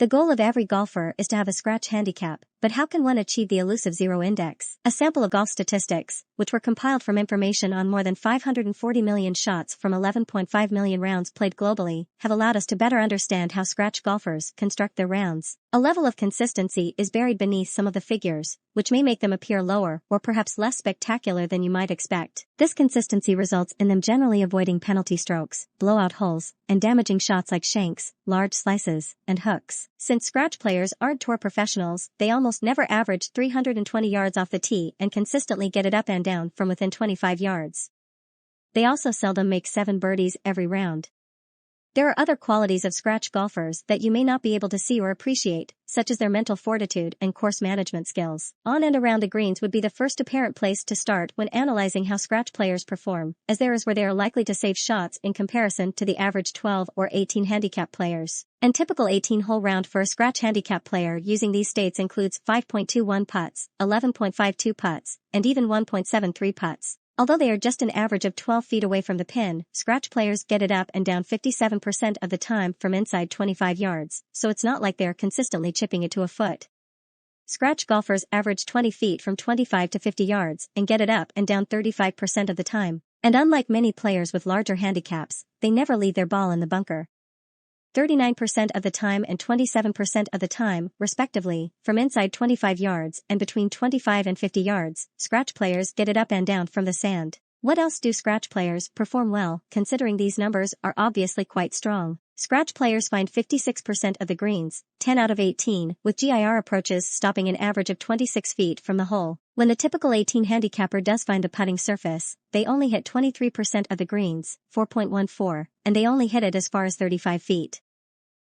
The goal of every golfer is to have a scratch handicap, but how can one achieve the elusive zero index? A sample of golf statistics, which were compiled from information on more than 540 million shots from 11.5 million rounds played globally, have allowed us to better understand how scratch golfers construct their rounds. A level of consistency is buried beneath some of the figures, which may make them appear lower or perhaps less spectacular than you might expect. This consistency results in them generally avoiding penalty strokes, blowout holes, and damaging shots like shanks, large slices, and hooks. Since scratch players aren't tour professionals, they almost never average 320 yards off the tee and consistently get it up and down from within 25 yards. They also seldom make 7 birdies every round. There are other qualities of scratch golfers that you may not be able to see or appreciate, such as their mental fortitude and course management skills. On and around the greens would be the first apparent place to start when analyzing how scratch players perform, as there is where they are likely to save shots in comparison to the average 12 or 18 handicap players. And typical 18-hole round for a scratch handicap player using these states includes 5.21 putts, 11.52 putts, and even 1.73 putts. Although they are just an average of 12 feet away from the pin, scratch players get it up and down 57% of the time from inside 25 yards, so it's not like they are consistently chipping it to a foot. Scratch golfers average 20 feet from 25 to 50 yards and get it up and down 35% of the time. And unlike many players with larger handicaps, they never leave their ball in the bunker. 39% of the time and 27% of the time, respectively, from inside 25 yards and between 25 and 50 yards, scratch players get it up and down from the sand. What else do scratch players perform well, considering these numbers are obviously quite strong? Scratch players find 56% of the greens, 10 out of 18, with GIR approaches stopping an average of 26 feet from the hole. When the typical 18 handicapper does find the putting surface, they only hit 23% of the greens, 4.14, and they only hit it as far as 35 feet.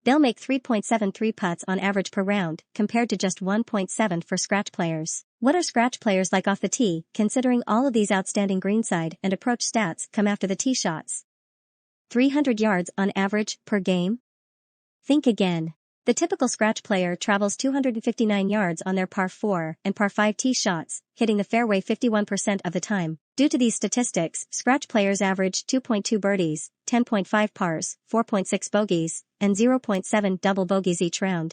They'll make 3.73 putts on average per round, compared to just 1.7 for scratch players. What are scratch players like off the tee, considering all of these outstanding greenside and approach stats come after the tee shots? 300 yards on average per game? Think again. The typical scratch player travels 259 yards on their par 4 and par 5 tee shots, hitting the fairway 51% of the time. Due to these statistics, scratch players average 2.2 birdies, 10.5 pars, 4.6 bogeys, and 0.7 double bogeys each round.